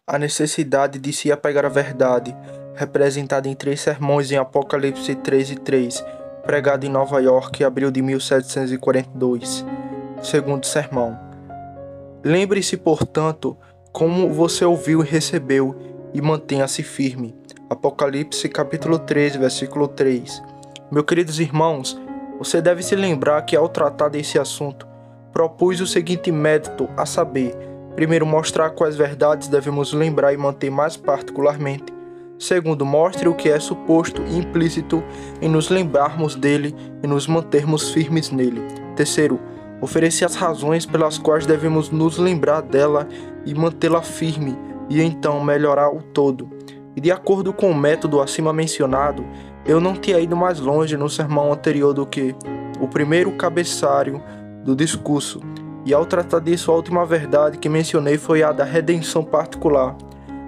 A necessidade de se apegar à verdade, representada em 3 sermões em Apocalipse 3:3, pregado em Nova York em abril de 1742. Segundo sermão. Lembre-se, portanto, como você ouviu e recebeu, e mantenha-se firme. Apocalipse capítulo 3, versículo 3. Meus queridos irmãos, você deve se lembrar que ao tratar desse assunto, propus o seguinte método, a saber: primeiro, mostrar quais verdades devemos lembrar e manter mais particularmente. Segundo, mostre o que é suposto e implícito em nos lembrarmos dele e nos mantermos firmes nele. Terceiro, oferecer as razões pelas quais devemos nos lembrar dela e mantê-la firme, e então melhorar o todo. E de acordo com o método acima mencionado, eu não tinha ido mais longe no sermão anterior do que o primeiro cabeçalho do discurso, e ao tratar disso, a última verdade que mencionei foi a da redenção particular.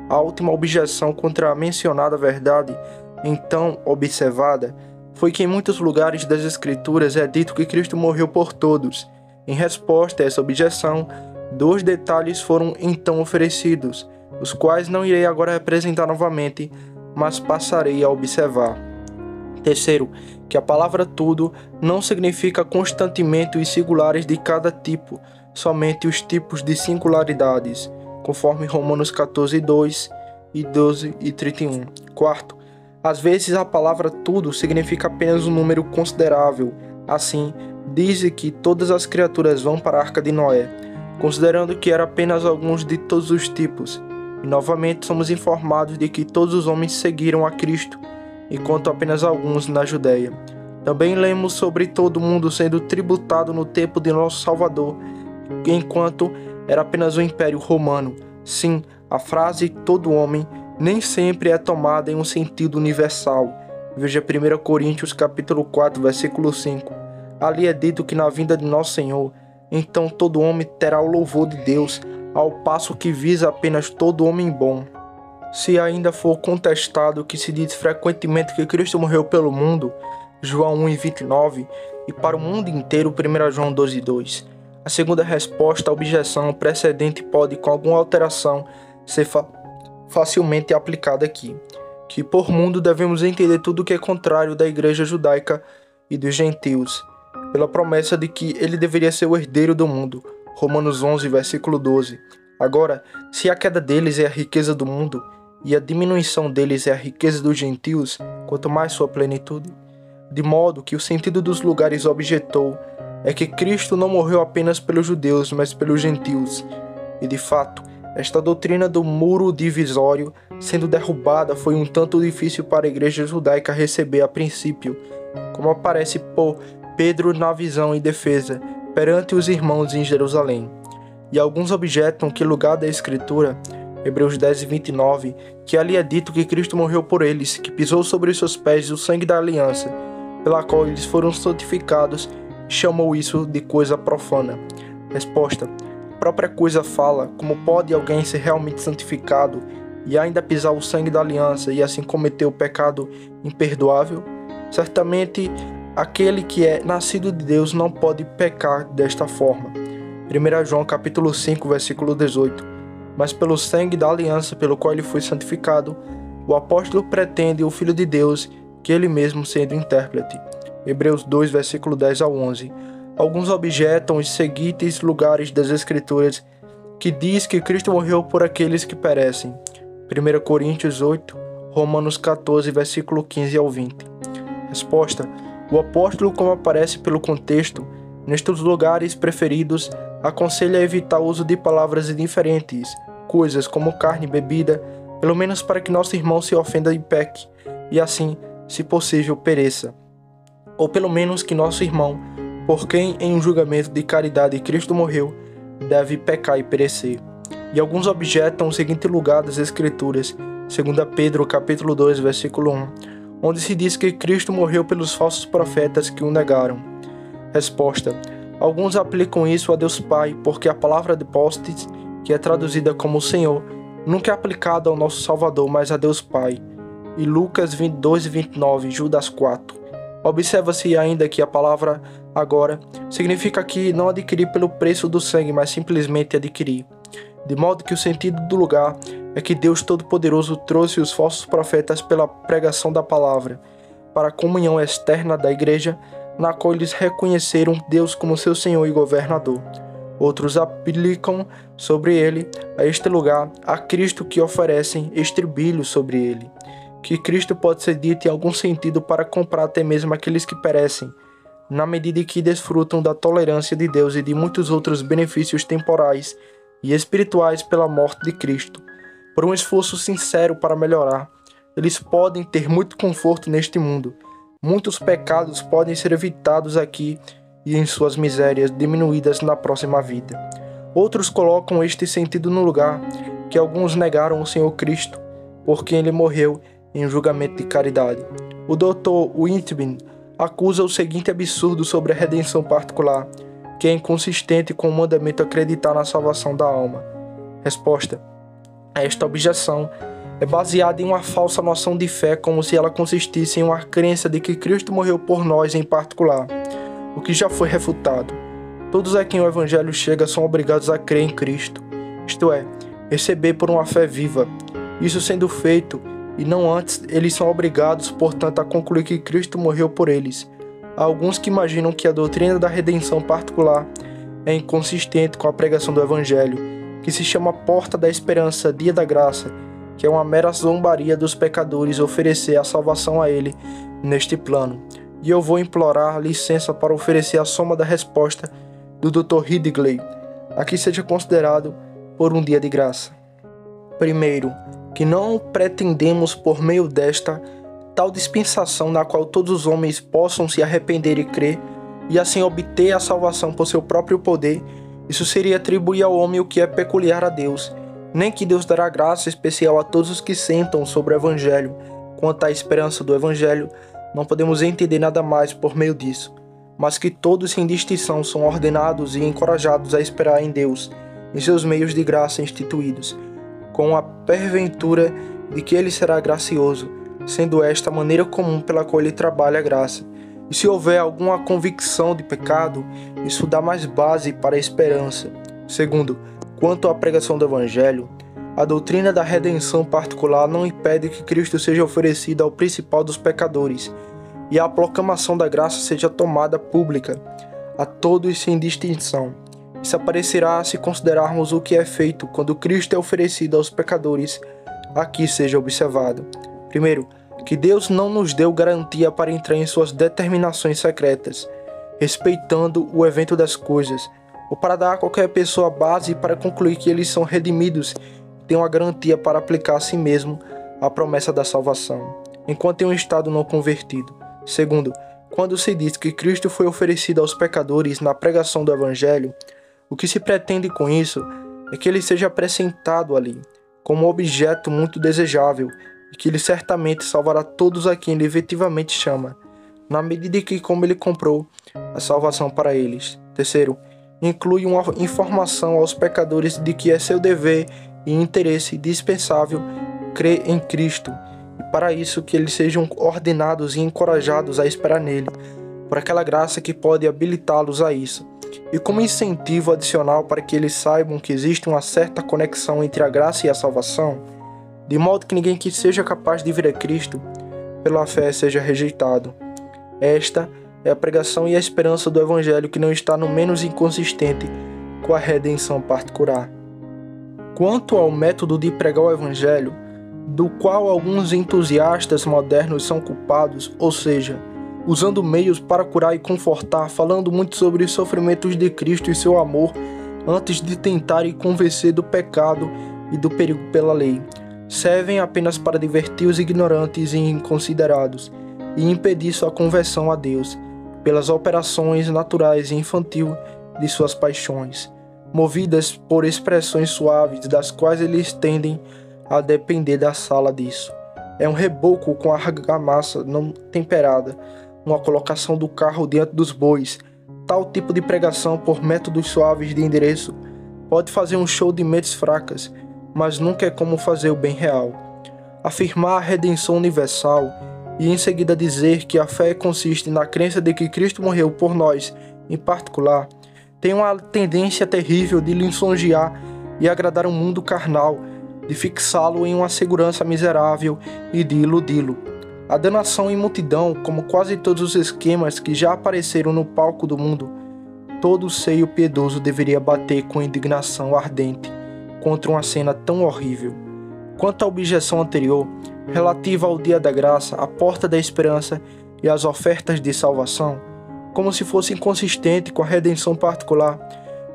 A última objeção contra a mencionada verdade, então observada, foi que em muitos lugares das Escrituras é dito que Cristo morreu por todos. Em resposta a essa objeção, 2 detalhes foram então oferecidos, os quais não irei agora representar novamente, mas passarei a observar. Terceiro, que a palavra tudo não significa constantemente os singulares de cada tipo, somente os tipos de singularidades, conforme Romanos 14:2 e 12:31. Quarto, às vezes a palavra tudo significa apenas um número considerável. Assim, diz que todas as criaturas vão para a Arca de Noé, considerando que era apenas alguns de todos os tipos. E novamente somos informados de que todos os homens seguiram a Cristo, enquanto apenas alguns na Judéia. Também lemos sobre todo mundo sendo tributado no tempo de nosso Salvador, enquanto era apenas o Império Romano. Sim, a frase todo homem nem sempre é tomada em um sentido universal. Veja 1 Coríntios capítulo 4, versículo 5. Ali é dito que na vinda de nosso Senhor, então todo homem terá o louvor de Deus, ao passo que visa apenas todo homem bom. Se ainda for contestado que se diz frequentemente que Cristo morreu pelo mundo, João 1:29, e para o mundo inteiro, 1 João 12:2. A segunda resposta à objeção precedente pode, com alguma alteração, ser facilmente aplicada aqui, que por mundo devemos entender tudo que é contrário da igreja judaica e dos gentios, pela promessa de que ele deveria ser o herdeiro do mundo, Romanos 11, versículo 12. Agora, se a queda deles é a riqueza do mundo, e a diminuição deles é a riqueza dos gentios, quanto mais sua plenitude. De modo que o sentido dos lugares objetou é que Cristo não morreu apenas pelos judeus, mas pelos gentios. E de fato, esta doutrina do muro divisório sendo derrubada foi um tanto difícil para a igreja judaica receber a princípio, como aparece por Pedro na visão e defesa perante os irmãos em Jerusalém. E alguns objetam que lugar da Escritura, Hebreus 10:29, que ali é dito que Cristo morreu por eles, que pisou sobre os seus pés o sangue da aliança, pela qual eles foram santificados, e chamou isso de coisa profana. Resposta: a própria coisa fala, como pode alguém ser realmente santificado e ainda pisar o sangue da aliança e assim cometer o pecado imperdoável? Certamente, aquele que é nascido de Deus não pode pecar desta forma. 1 João capítulo 5, versículo 18. Mas pelo sangue da aliança pelo qual ele foi santificado, o apóstolo pretende o Filho de Deus, que ele mesmo sendo intérprete. Hebreus 2, versículo 10 ao 11. Alguns objetam os seguintes lugares das Escrituras, que diz que Cristo morreu por aqueles que perecem. 1 Coríntios 8, Romanos 14, versículo 15 ao 20. Resposta: o apóstolo, como aparece pelo contexto, nestes lugares preferidos, aconselha a evitar o uso de palavras indiferentes, coisas como carne e bebida, pelo menos para que nosso irmão se ofenda e peque, e assim, se possível, pereça. Ou pelo menos que nosso irmão, por quem em um julgamento de caridade Cristo morreu, deve pecar e perecer. E alguns objetam o seguinte lugar das Escrituras, 2 Pedro capítulo 2, versículo 1, onde se diz que Cristo morreu pelos falsos profetas que o negaram. Resposta: alguns aplicam isso a Deus Pai, porque a palavra de postes, que é traduzida como Senhor, nunca é aplicada ao nosso Salvador, mas a Deus Pai. E Lucas 22:29, Judas 4. Observa-se ainda que a palavra agora significa aqui não adquirir pelo preço do sangue, mas simplesmente adquirir. De modo que o sentido do lugar é que Deus Todo-Poderoso trouxe os falsos profetas pela pregação da palavra, para a comunhão externa da igreja, na qual eles reconheceram Deus como seu Senhor e governador. Outros aplicam sobre ele, a este lugar, a Cristo, que oferecem estribilho sobre ele. Que Cristo pode ser dito em algum sentido para comprar até mesmo aqueles que perecem, na medida em que desfrutam da tolerância de Deus e de muitos outros benefícios temporais e espirituais pela morte de Cristo. Por um esforço sincero para melhorar, eles podem ter muito conforto neste mundo. Muitos pecados podem ser evitados aqui e em suas misérias diminuídas na próxima vida. Outros colocam este sentido no lugar que alguns negaram o Senhor Cristo, por quem ele morreu em julgamento de caridade. O Dr. Whitman acusa o seguinte absurdo sobre a redenção particular, que é inconsistente com o mandamento acreditar na salvação da alma. Resposta: esta objeção é baseada em uma falsa noção de fé, como se ela consistisse em uma crença de que Cristo morreu por nós em particular, o que já foi refutado. Todos a quem o Evangelho chega são obrigados a crer em Cristo, isto é, receber por uma fé viva. Isso sendo feito, e não antes, eles são obrigados, portanto, a concluir que Cristo morreu por eles. Há alguns que imaginam que a doutrina da redenção particular é inconsistente com a pregação do Evangelho, que se chama Porta da Esperança, Dia da Graça, que é uma mera zombaria dos pecadores oferecer a salvação a ele neste plano. E eu vou implorar licença para oferecer a soma da resposta do Dr. Ridgley, aqui seja considerado por um dia de graça. Primeiro, que não pretendemos por meio desta tal dispensação na qual todos os homens possam se arrepender e crer, e assim obter a salvação por seu próprio poder. Isso seria atribuir ao homem o que é peculiar a Deus, nem que Deus dará graça especial a todos os que sentam sobre o Evangelho. Quanto à esperança do Evangelho, não podemos entender nada mais por meio disso, mas que todos sem distinção são ordenados e encorajados a esperar em Deus, em seus meios de graça instituídos, com a perventura de que ele será gracioso, sendo esta a maneira comum pela qual ele trabalha a graça. E se houver alguma convicção de pecado, isso dá mais base para a esperança. Segundo, quanto à pregação do Evangelho, a doutrina da redenção particular não impede que Cristo seja oferecido ao principal dos pecadores, e a proclamação da graça seja tomada pública, a todos sem distinção. Isso aparecerá se considerarmos o que é feito quando Cristo é oferecido aos pecadores. Aqui seja observado. Primeiro, que Deus não nos deu garantia para entrar em suas determinações secretas, respeitando o evento das coisas, ou para dar a qualquer pessoa base para concluir que eles são redimidos e têm uma garantia para aplicar a si mesmo a promessa da salvação, enquanto em um estado não convertido. Segundo, quando se diz que Cristo foi oferecido aos pecadores na pregação do Evangelho, o que se pretende com isso é que ele seja apresentado ali como um objeto muito desejável e que ele certamente salvará todos a quem ele efetivamente chama, na medida em que como ele comprou a salvação para eles. Terceiro, inclui uma informação aos pecadores de que é seu dever e interesse dispensável crer em Cristo, e para isso que eles sejam ordenados e encorajados a esperar nele, por aquela graça que pode habilitá-los a isso, e como incentivo adicional para que eles saibam que existe uma certa conexão entre a graça e a salvação, de modo que ninguém que seja capaz de vir a Cristo pela fé seja rejeitado. Esta é a pregação e a esperança do Evangelho, que não está no menos inconsistente com a redenção particular. Quanto ao método de pregar o Evangelho, do qual alguns entusiastas modernos são culpados, ou seja, usando meios para curar e confortar, falando muito sobre os sofrimentos de Cristo e seu amor, antes de tentarem convencer do pecado e do perigo pela lei, servem apenas para divertir os ignorantes e inconsiderados, e impedir sua conversão a Deus, pelas operações naturais e infantil de suas paixões, movidas por expressões suaves, das quais eles tendem a depender da sala disso. É um reboco com argamassa não temperada, uma colocação do carro diante dos bois. Tal tipo de pregação por métodos suaves de endereço pode fazer um show de mentes fracas, mas nunca é como fazer o bem real. Afirmar a redenção universal e em seguida dizer que a fé consiste na crença de que Cristo morreu por nós, em particular, tem uma tendência terrível de lisonjear e agradar um mundo carnal de fixá-lo em uma segurança miserável e de iludi-lo. A danação em multidão, como quase todos os esquemas que já apareceram no palco do mundo, todo seio piedoso deveria bater com indignação ardente contra uma cena tão horrível. Quanto à objeção anterior, relativa ao dia da graça, à porta da esperança e às ofertas de salvação, como se fosse inconsistente com a redenção particular,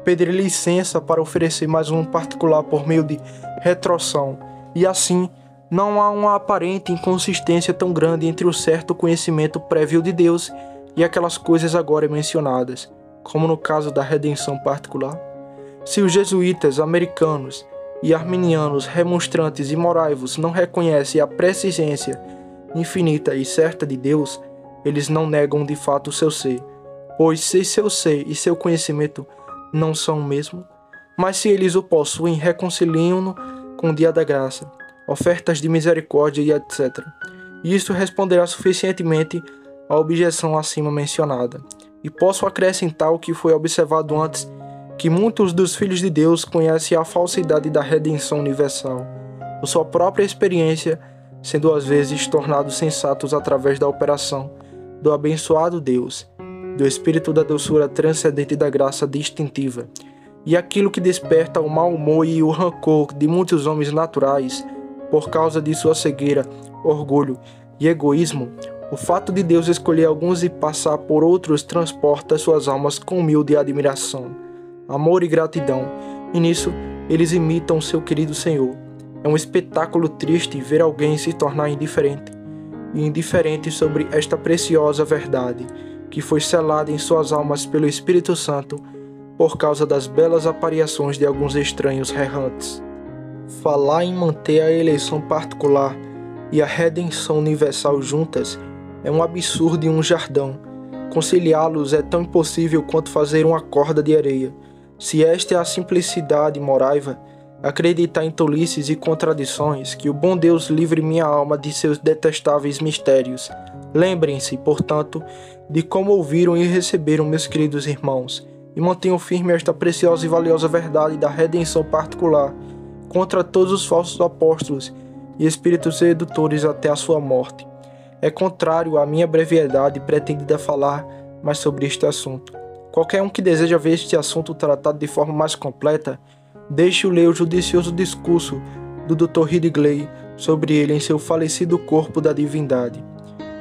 pedirei licença para oferecer mais um particular por meio de retroção, e assim não há uma aparente inconsistência tão grande entre o certo conhecimento prévio de Deus e aquelas coisas agora mencionadas, como no caso da redenção particular. Se os jesuítas, americanos e arminianos, remonstrantes e moraivos não reconhecem a presciência infinita e certa de Deus, eles não negam de fato o seu ser, pois se seu ser e seu conhecimento não são o mesmo, mas se eles o possuem, reconciliam-no com o dia da graça, ofertas de misericórdia e etc. E isto responderá suficientemente à objeção acima mencionada. E posso acrescentar o que foi observado antes, que muitos dos filhos de Deus conhecem a falsidade da redenção universal, por sua própria experiência, sendo às vezes tornados sensatos através da operação do abençoado Deus, do espírito da doçura transcendente e da graça distintiva. E aquilo que desperta o mau humor e o rancor de muitos homens naturais, por causa de sua cegueira, orgulho e egoísmo, o fato de Deus escolher alguns e passar por outros transporta suas almas com humilde admiração, amor e gratidão, e nisso eles imitam seu querido Senhor. É um espetáculo triste ver alguém se tornar indiferente, e indiferente sobre esta preciosa verdade, que foi selada em suas almas pelo Espírito Santo, por causa das belas apareações de alguns estranhos errantes. Falar em manter a eleição particular e a redenção universal juntas é um absurdo em um jardim. Conciliá-los é tão impossível quanto fazer uma corda de areia. Se esta é a simplicidade moraiva, acreditar em tolices e contradições, que o bom Deus livre minha alma de seus detestáveis mistérios. Lembrem-se, portanto, de como ouviram e receberam meus queridos irmãos, e mantenham firme esta preciosa e valiosa verdade da redenção particular contra todos os falsos apóstolos e espíritos sedutores até a sua morte. É contrário à minha brevidade pretendida falar mais sobre este assunto. Qualquer um que deseja ver este assunto tratado de forma mais completa, deixe-o ler o judicioso discurso do Dr. Ridgway sobre ele em seu falecido corpo da divindade.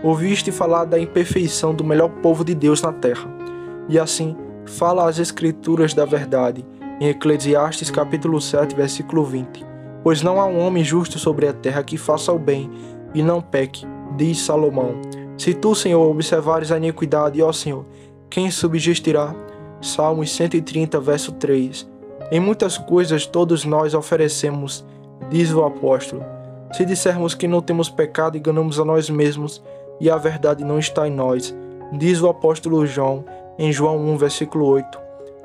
Ouviste falar da imperfeição do melhor povo de Deus na terra, e assim fala as Escrituras da verdade, em Eclesiastes capítulo 7, versículo 20. Pois não há um homem justo sobre a terra que faça o bem e não peque, diz Salomão. Se tu, Senhor, observares a iniquidade, ó Senhor, quem subsistirá? Salmos 130, verso 3. Em muitas coisas todos nós oferecemos, diz o apóstolo. Se dissermos que não temos pecado, enganamos a nós mesmos, e a verdade não está em nós, diz o apóstolo João, em João 1, versículo 8.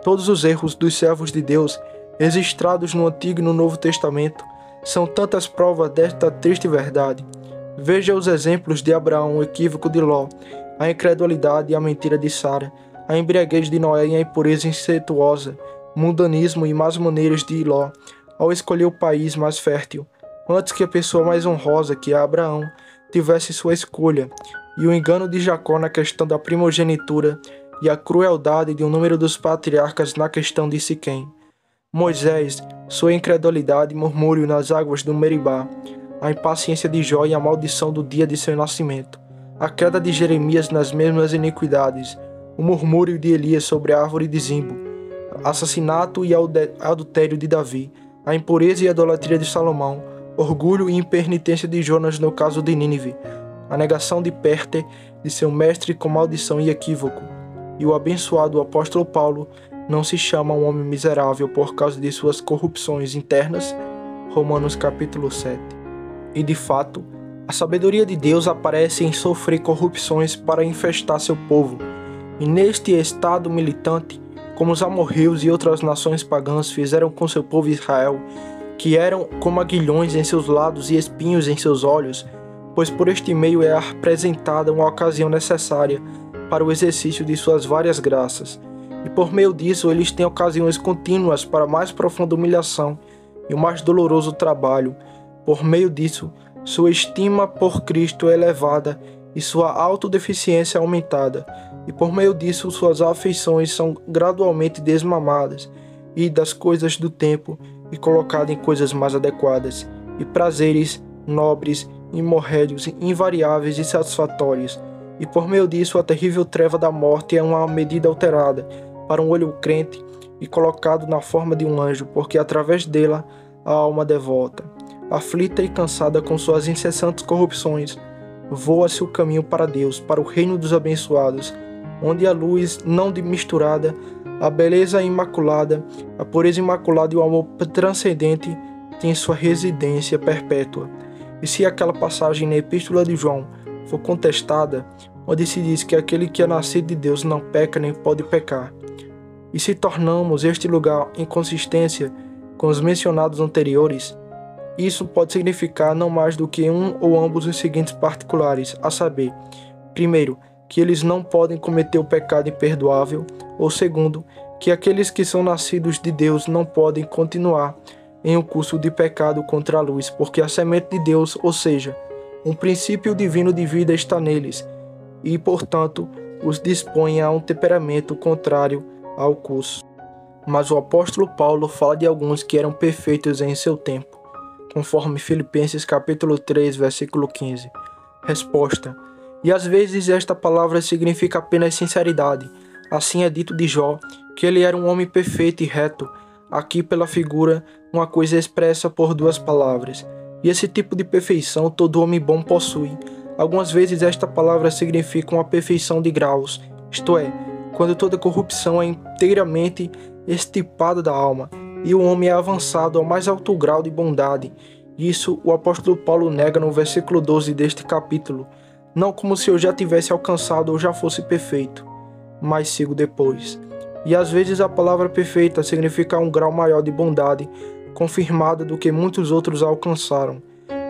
Todos os erros dos servos de Deus, registrados no Antigo e no Novo Testamento, são tantas provas desta triste verdade. Veja os exemplos de Abraão, o equívoco de Ló, a incredulidade e a mentira de Sara, a embriaguez de Noé e a impureza incestuosa, mundanismo e más maneiras de Ló, ao escolher o país mais fértil, antes que a pessoa mais honrosa, que é Abraão, tivesse sua escolha, e o engano de Jacó na questão da primogenitura e a crueldade de um número dos patriarcas na questão de Siquém. Moisés, sua incredulidade e murmúrio nas águas do Meribá, a impaciência de Jó e a maldição do dia de seu nascimento, a queda de Jeremias nas mesmas iniquidades, o murmúrio de Elias sobre a árvore de Zimbo, assassinato e adultério de Davi, a impureza e idolatria de Salomão, orgulho e impenitência de Jonas no caso de Nínive, a negação de Pérter de seu mestre com maldição e equívoco, e o abençoado apóstolo Paulo não se chama um homem miserável por causa de suas corrupções internas, Romanos capítulo 7. E de fato, a sabedoria de Deus aparece em sofrer corrupções para infestar seu povo, e neste estado militante, como os amorreus e outras nações pagãs fizeram com seu povo Israel, que eram como aguilhões em seus lados e espinhos em seus olhos, pois por este meio é apresentada uma ocasião necessária para o exercício de suas várias graças, e por meio disso eles têm ocasiões contínuas para mais profunda humilhação e o mais doloroso trabalho. Por meio disso, sua estima por Cristo é elevada e sua autodeficiência é aumentada, e por meio disso suas afeições são gradualmente desmamadas e das coisas do tempo e colocadas em coisas mais adequadas, e prazeres nobres, imorrédios, invariáveis e satisfatórios. E por meio disso a terrível treva da morte é uma medida alterada para um olho crente e colocado na forma de um anjo, porque através dela a alma devota, aflita e cansada com suas incessantes corrupções, voa-se o caminho para Deus, para o reino dos abençoados, onde a luz não misturada, a beleza imaculada, a pureza imaculada e o amor transcendente têm sua residência perpétua. E se aquela passagem na Epístola de João for contestada, onde se diz que aquele que é nascido de Deus não peca nem pode pecar, e se tornamos este lugar em consistência com os mencionados anteriores, isso pode significar não mais do que um ou ambos os seguintes particulares, a saber, primeiro, que eles não podem cometer o pecado imperdoável, ou segundo, que aqueles que são nascidos de Deus não podem continuar em um curso de pecado contra a luz, porque a semente de Deus, ou seja, um princípio divino de vida está neles, e, portanto, os dispõe a um temperamento contrário ao curso. Mas o apóstolo Paulo fala de alguns que eram perfeitos em seu tempo, conforme Filipenses capítulo 3, versículo 15. Resposta: e às vezes esta palavra significa apenas sinceridade. Assim é dito de Jó, que ele era um homem perfeito e reto, aqui pela figura, uma coisa expressa por duas palavras. E esse tipo de perfeição todo homem bom possui. Algumas vezes esta palavra significa uma perfeição de graus, isto é, quando toda corrupção é inteiramente extirpada da alma, e o homem é avançado ao mais alto grau de bondade. Isso o apóstolo Paulo nega no versículo 12 deste capítulo, não como se eu já tivesse alcançado ou já fosse perfeito, mas sigo depois. E às vezes a palavra perfeita significa um grau maior de bondade, confirmada do que muitos outros alcançaram.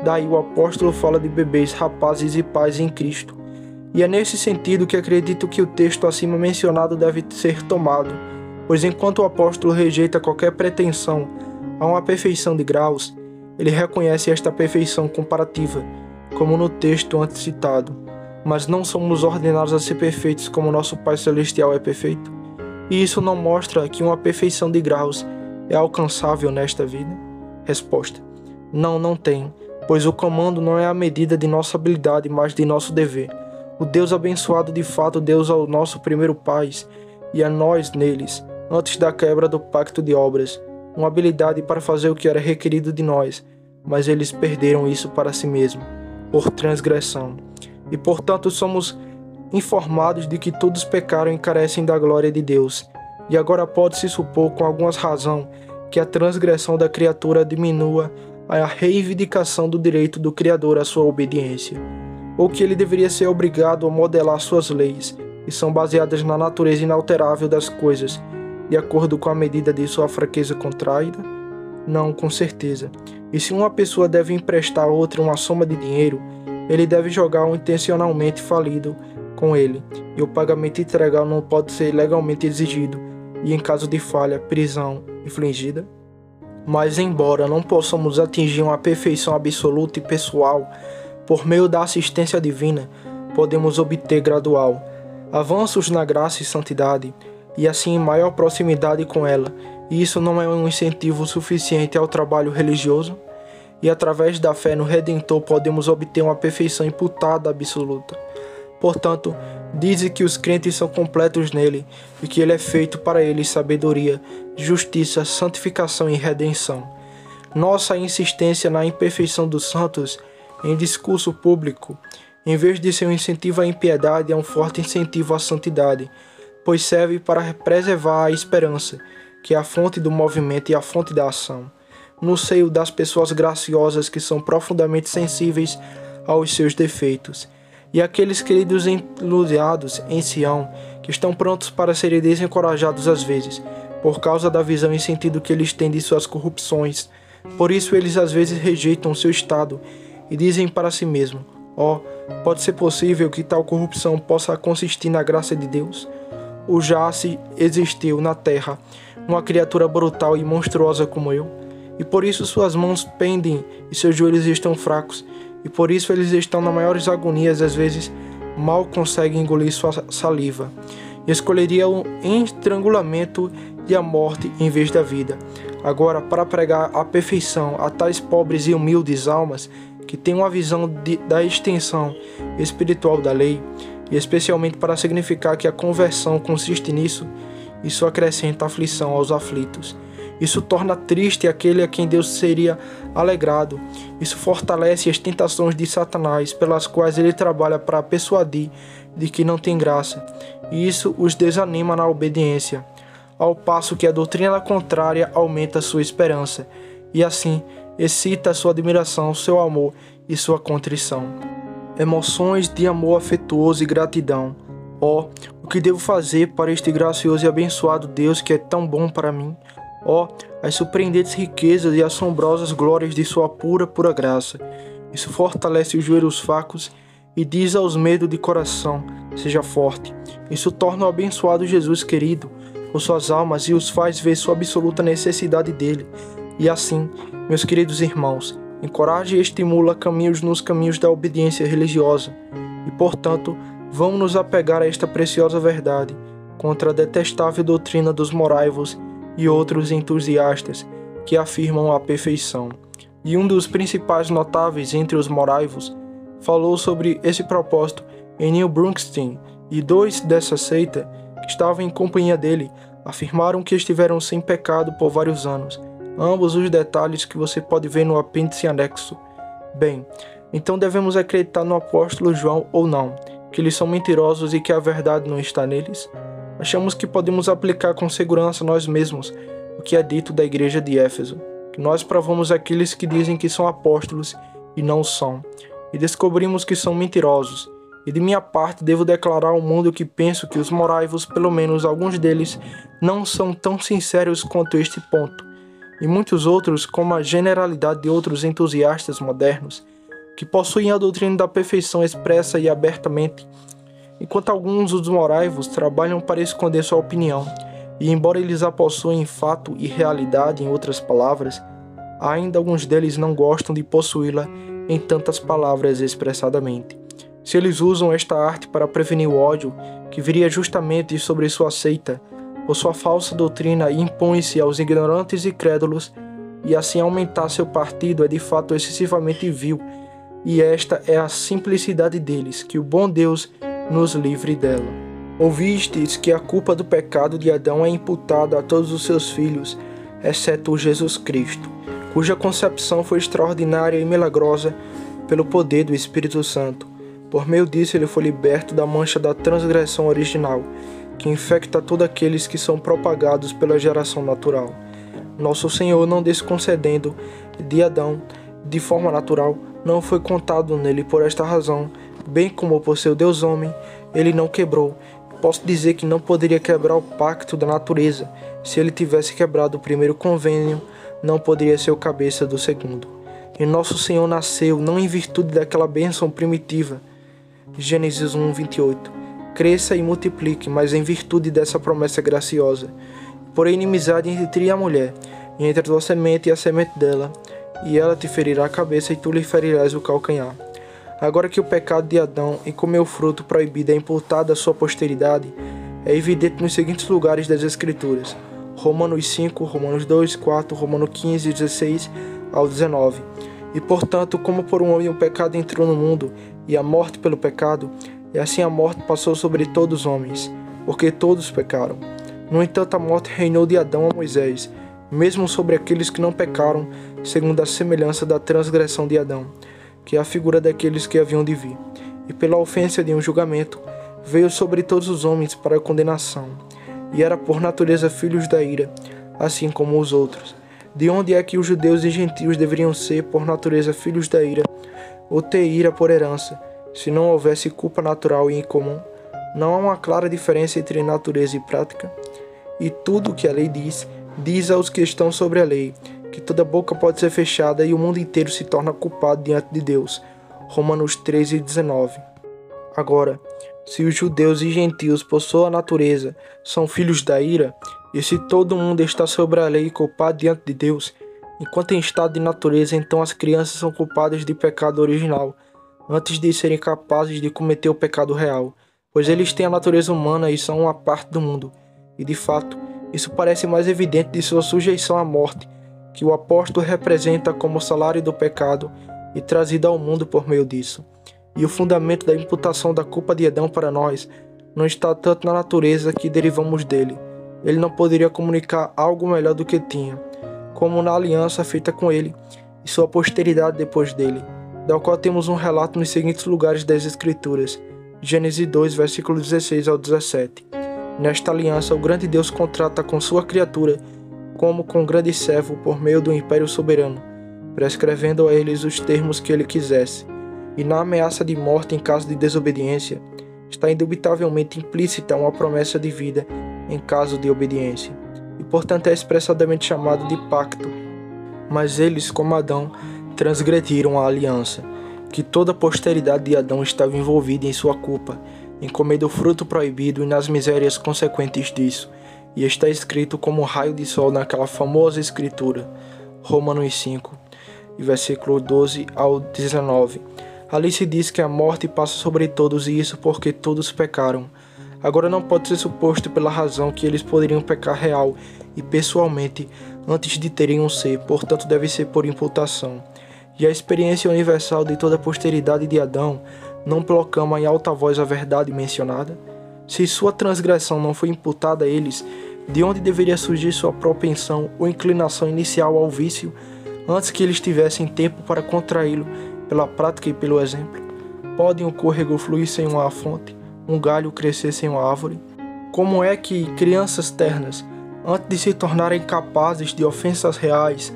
Daí o apóstolo fala de bebês, rapazes e pais em Cristo. E é nesse sentido que acredito que o texto acima mencionado deve ser tomado, pois enquanto o apóstolo rejeita qualquer pretensão a uma perfeição de graus, ele reconhece esta perfeição comparativa, como no texto antes citado. Mas não somos ordenados a ser perfeitos como nosso Pai Celestial é perfeito? E isso não mostra que uma perfeição de graus é alcançável nesta vida? Resposta: não tem, pois o comando não é a medida de nossa habilidade, mas de nosso dever. O Deus abençoado de fato deu ao nosso primeiro pais e a nós neles, antes da quebra do pacto de obras, uma habilidade para fazer o que era requerido de nós, mas eles perderam isso para si mesmos, por transgressão. E portanto somos informados de que todos pecaram e carecem da glória de Deus. E agora pode-se supor com alguma razão que a transgressão da criatura diminua a reivindicação do direito do Criador à sua obediência, ou que ele deveria ser obrigado a modelar suas leis, que são baseadas na natureza inalterável das coisas, de acordo com a medida de sua fraqueza contraída? Não, com certeza. E se uma pessoa deve emprestar a outra uma soma de dinheiro, ele deve jogar um intencionalmente falido com ele, e o pagamento integral não pode ser legalmente exigido, e em caso de falha, prisão infligida? Mas embora não possamos atingir uma perfeição absoluta e pessoal, por meio da assistência divina, podemos obter gradual avanços na graça e santidade, e assim maior proximidade com ela, e isso não é um incentivo suficiente ao trabalho religioso? E através da fé no Redentor podemos obter uma perfeição imputada absoluta. Portanto, diz que os crentes são completos nele, e que ele é feito para eles sabedoria, justiça, santificação e redenção. Nossa insistência na imperfeição dos santos em discurso público, em vez de ser um incentivo à impiedade, é um forte incentivo à santidade, pois serve para preservar a esperança, que é a fonte do movimento e a fonte da ação, no seio das pessoas graciosas que são profundamente sensíveis aos seus defeitos, e aqueles queridos enluziados em Sião, que estão prontos para serem desencorajados às vezes, por causa da visão e sentido que eles têm de suas corrupções. Por isso eles às vezes rejeitam seu estado e dizem para si mesmos: pode ser possível que tal corrupção possa consistir na graça de Deus? Ou já se existiu na terra uma criatura brutal e monstruosa como eu? e por isso suas mãos pendem e seus joelhos estão fracos, e por isso eles estão nas maiores agonias, às vezes mal conseguem engolir sua saliva, e escolheria o estrangulamento e a morte em vez da vida. Agora, para pregar a perfeição a tais pobres e humildes almas que têm uma visão da extensão espiritual da lei, e especialmente para significar que a conversão consiste nisso, isso acrescenta aflição aos aflitos. Isso torna triste aquele a quem Deus seria alegrado. Isso fortalece as tentações de Satanás, pelas quais ele trabalha para persuadir de que não tem graça, e isso os desanima na obediência, ao passo que a doutrina contrária aumenta sua esperança, e assim excita sua admiração, seu amor e sua contrição. Emoções de amor afetuoso e gratidão. Ó, o que devo fazer para este gracioso e abençoado Deus que é tão bom para mim? Ó, as surpreendentes riquezas e assombrosas glórias de sua pura graça. Isso fortalece os joelhos fracos e diz aos medos de coração, seja forte. Isso torna o abençoado Jesus querido por suas almas e os faz ver sua absoluta necessidade dele. E assim, meus queridos irmãos, encoraje e estimula caminhos nos caminhos da obediência religiosa. E, portanto, vamos nos apegar a esta preciosa verdade contra a detestável doutrina dos moraivos e outros entusiastas que afirmam a perfeição. E um dos principais notáveis entre os moraivos falou sobre esse propósito em Neil Brunsteen, e dois dessa seita que estavam em companhia dele afirmaram que estiveram sem pecado por vários anos. Ambos os detalhes que você pode ver no apêndice anexo. Bem, então devemos acreditar no apóstolo João ou não, que eles são mentirosos e que a verdade não está neles? Achamos que podemos aplicar com segurança nós mesmos o que é dito da igreja de Éfeso, que nós provamos aqueles que dizem que são apóstolos e não são, e descobrimos que são mentirosos. E de minha parte devo declarar ao mundo que penso que os moraivos, pelo menos alguns deles, não são tão sinceros quanto este ponto, e muitos outros, como a generalidade de outros entusiastas modernos, que possuem a doutrina da perfeição expressa e abertamente, enquanto alguns dos moraivos trabalham para esconder sua opinião, e embora eles a possuem fato e realidade, em outras palavras, ainda alguns deles não gostam de possuí-la em tantas palavras expressadamente. Se eles usam esta arte para prevenir o ódio que viria justamente sobre sua seita, por sua falsa doutrina, e impõe-se aos ignorantes e crédulos, e assim aumentar seu partido, é de fato excessivamente vil, e esta é a simplicidade deles, que o bom Deus nos livre dela. Ouvistes que a culpa do pecado de Adão é imputada a todos os seus filhos, exceto Jesus Cristo, cuja concepção foi extraordinária e milagrosa pelo poder do Espírito Santo. Por meio disso ele foi liberto da mancha da transgressão original, que infecta todos aqueles que são propagados pela geração natural. Nosso Senhor, não desconcedendo de Adão de forma natural, não foi contado nele por esta razão, bem como por seu Deus homem, ele não quebrou. Posso dizer que não poderia quebrar o pacto da natureza. Se ele tivesse quebrado o primeiro convênio, não poderia ser o cabeça do segundo. E nosso Senhor nasceu não em virtude daquela bênção primitiva. Gênesis 1:28. Cresça e multiplique, mas em virtude dessa promessa graciosa. Porém, inimizade entre ti e a mulher, e entre a tua semente e a semente dela, e ela te ferirá a cabeça e tu lhe ferirás o calcanhar. Agora que o pecado de Adão em comer o fruto proibido é imputado à sua posteridade, é evidente nos seguintes lugares das Escrituras: Romanos 5, Romanos 2, 4, Romanos 15, 16 ao 19. E portanto, como por um homem o pecado entrou no mundo, e a morte pelo pecado, e assim a morte passou sobre todos os homens, porque todos pecaram. No entanto, a morte reinou de Adão a Moisés, mesmo sobre aqueles que não pecaram, segundo a semelhança da transgressão de Adão, que é a figura daqueles que haviam de vir. E pela ofensa de um julgamento, veio sobre todos os homens para a condenação, e era por natureza filhos da ira, assim como os outros. De onde é que os judeus e gentios deveriam ser, por natureza, filhos da ira, ou ter ira por herança, se não houvesse culpa natural e incomum? Não há uma clara diferença entre natureza e prática? E tudo o que a lei diz, diz aos que estão sobre a lei, que toda boca pode ser fechada e o mundo inteiro se torna culpado diante de Deus. Romanos 13:19. Agora, se os judeus e gentios, por sua natureza, são filhos da ira, e se todo mundo está sobre a lei culpado diante de Deus, Enquanto em estado de natureza, então as crianças são culpadas de pecado original, antes de serem capazes de cometer o pecado real, pois eles têm a natureza humana e são uma parte do mundo. E de fato, isso parece mais evidente de sua sujeição à morte, que o apóstolo representa como o salário do pecado e trazido ao mundo por meio disso. E o fundamento da imputação da culpa de Adão para nós não está tanto na natureza que derivamos dele. Ele não poderia comunicar algo melhor do que tinha, como na aliança feita com ele e sua posteridade depois dele, da qual temos um relato nos seguintes lugares das Escrituras, Gênesis 2, versículos 16 ao 17. Nesta aliança, o grande Deus contrata com sua criatura, como com um grande servo por meio do império soberano, prescrevendo a eles os termos que ele quisesse. E na ameaça de morte em caso de desobediência, está indubitavelmente implícita uma promessa de vida em caso de obediência, e portanto é expressadamente chamado de pacto. Mas eles, como Adão, transgrediram a aliança, que toda a posteridade de Adão estava envolvida em sua culpa, em comer do fruto proibido e nas misérias consequentes disso, e está escrito como um raio de sol naquela famosa escritura, Romanos 5, versículo 12 ao 19. Ali se diz que a morte passa sobre todos, e isso porque todos pecaram. Agora não pode ser suposto pela razão que eles poderiam pecar real e pessoalmente antes de terem um ser, portanto deve ser por imputação. E a experiência universal de toda a posteridade de Adão não proclama em alta voz a verdade mencionada? Se sua transgressão não foi imputada a eles, de onde deveria surgir sua propensão ou inclinação inicial ao vício, antes que eles tivessem tempo para contraí-lo pela prática e pelo exemplo? Pode um córrego fluir sem uma fonte, um galho crescer sem uma árvore? Como é que crianças ternas, antes de se tornarem capazes de ofensas reais,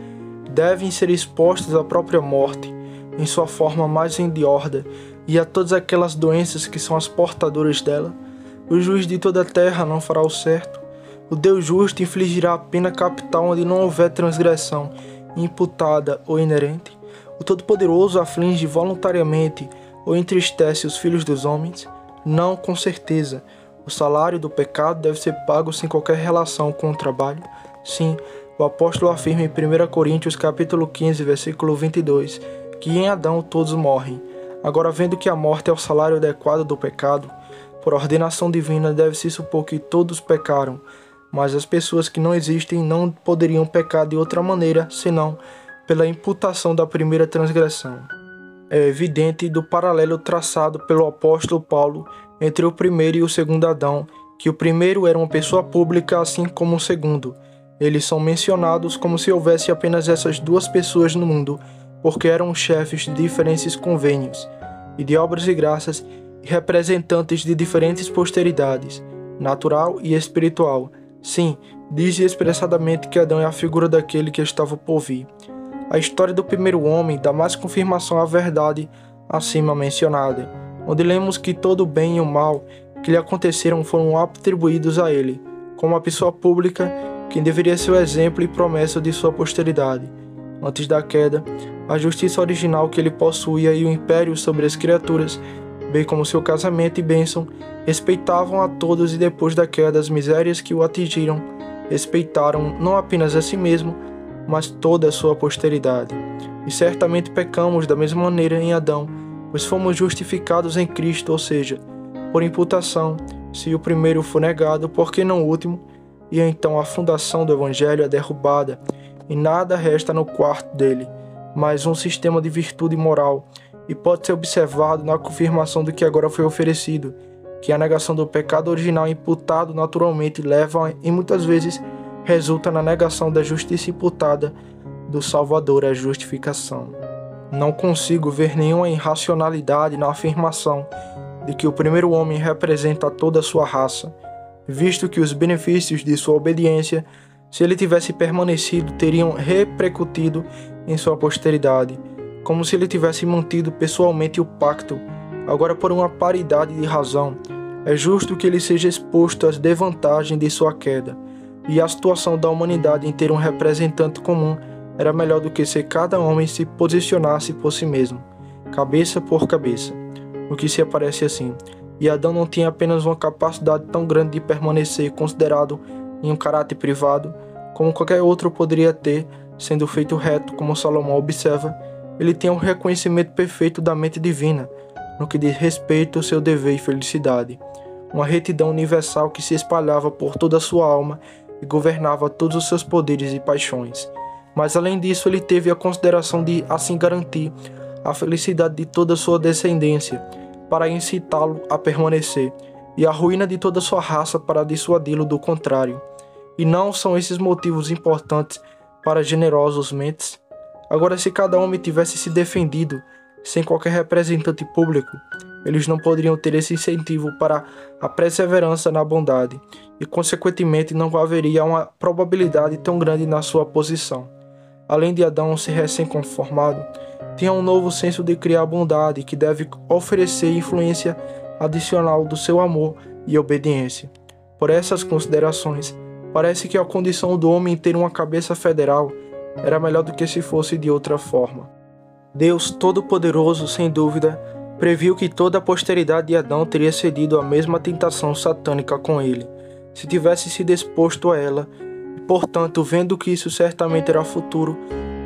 devem ser expostas à própria morte, em sua forma mais endiorda, e a todas aquelas doenças que são as portadoras dela? O juiz de toda a terra não fará o certo? O Deus justo infligirá a pena capital onde não houver transgressão imputada ou inerente? O Todo-Poderoso aflige voluntariamente ou entristece os filhos dos homens? Não, com certeza. O salário do pecado deve ser pago sem qualquer relação com o trabalho. Sim, o apóstolo afirma em 1 Coríntios capítulo 15, versículo 22, que em Adão todos morrem. Agora, vendo que a morte é o salário adequado do pecado, por ordenação divina deve-se supor que todos pecaram, mas as pessoas que não existem não poderiam pecar de outra maneira, senão pela imputação da primeira transgressão. É evidente do paralelo traçado pelo apóstolo Paulo entre o primeiro e o segundo Adão, que o primeiro era uma pessoa pública assim como o segundo. Eles são mencionados como se houvesse apenas essas duas pessoas no mundo, porque eram chefes de diferentes convênios, e de obras e graças, e representantes de diferentes posteridades, natural e espiritual. Sim, diz expressadamente que Adão é a figura daquele que estava por vir. A história do primeiro homem dá mais confirmação à verdade acima mencionada, onde lemos que todo o bem e o mal que lhe aconteceram foram atribuídos a ele, como a pessoa pública, quem deveria ser o exemplo e promessa de sua posteridade. Antes da queda, a justiça original que ele possuía e o império sobre as criaturas, bem como seu casamento e bênção, respeitavam a todos, e depois da queda as misérias que o atingiram, respeitaram não apenas a si mesmo, mas toda a sua posteridade. E certamente pecamos da mesma maneira em Adão, pois fomos justificados em Cristo, ou seja, por imputação, se o primeiro for negado, por que não o último? E então a fundação do Evangelho é derrubada, e nada resta no quarto dele, mas um sistema de virtude moral, e pode ser observado na confirmação do que agora foi oferecido, que a negação do pecado original imputado naturalmente leva e muitas vezes resulta na negação da justiça imputada do Salvador à justificação. Não consigo ver nenhuma irracionalidade na afirmação de que o primeiro homem representa toda a sua raça, visto que os benefícios de sua obediência, se ele tivesse permanecido, teriam repercutido em sua posteridade, como se ele tivesse mantido pessoalmente o pacto. Agora, por uma paridade de razão, é justo que ele seja exposto às desvantagens de sua queda, e a situação da humanidade em ter um representante comum era melhor do que se cada homem se posicionasse por si mesmo, cabeça por cabeça, o que se aparece assim. E Adão não tinha apenas uma capacidade tão grande de permanecer considerado em um caráter privado, como qualquer outro poderia ter, sendo feito reto, como Salomão observa, ele tem um reconhecimento perfeito da mente divina, no que diz respeito ao seu dever e felicidade. Uma retidão universal que se espalhava por toda a sua alma e governava todos os seus poderes e paixões. Mas além disso, ele teve a consideração de assim garantir a felicidade de toda a sua descendência, para incitá-lo a permanecer, e a ruína de toda a sua raça para dissuadi-lo do contrário. E não são esses motivos importantes para generosos mentes? Agora, se cada homem tivesse se defendido sem qualquer representante público, eles não poderiam ter esse incentivo para a perseverança na bondade, e consequentemente não haveria uma probabilidade tão grande na sua posição. Além de Adão ser recém-conformado, tinha um novo senso de criar bondade que deve oferecer influência adicional do seu amor e obediência. Por essas considerações, parece que a condição do homem ter uma cabeça federal era melhor do que se fosse de outra forma. Deus Todo-Poderoso, sem dúvida, previu que toda a posteridade de Adão teria cedido à mesma tentação satânica com ele, se tivesse se disposto a ela, e, portanto, vendo que isso certamente era futuro,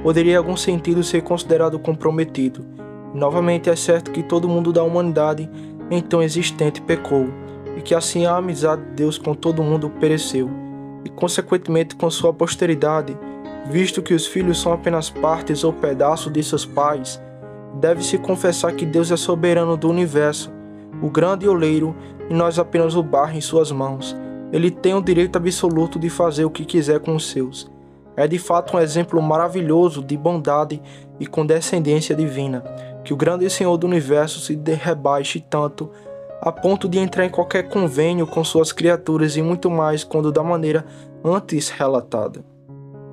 poderia em algum sentido ser considerado comprometido. E, novamente, é certo que todo mundo da humanidade então existente pecou, e que assim a amizade de Deus com todo mundo pereceu, e consequentemente com sua posteridade, visto que os filhos são apenas partes ou pedaços de seus pais, deve-se confessar que Deus é soberano do universo, o grande oleiro, e nós apenas o barro em suas mãos. Ele tem o direito absoluto de fazer o que quiser com os seus. É de fato um exemplo maravilhoso de bondade e condescendência divina, que o grande Senhor do universo se rebaixe tanto a ponto de entrar em qualquer convênio com suas criaturas, e muito mais quando da maneira antes relatada.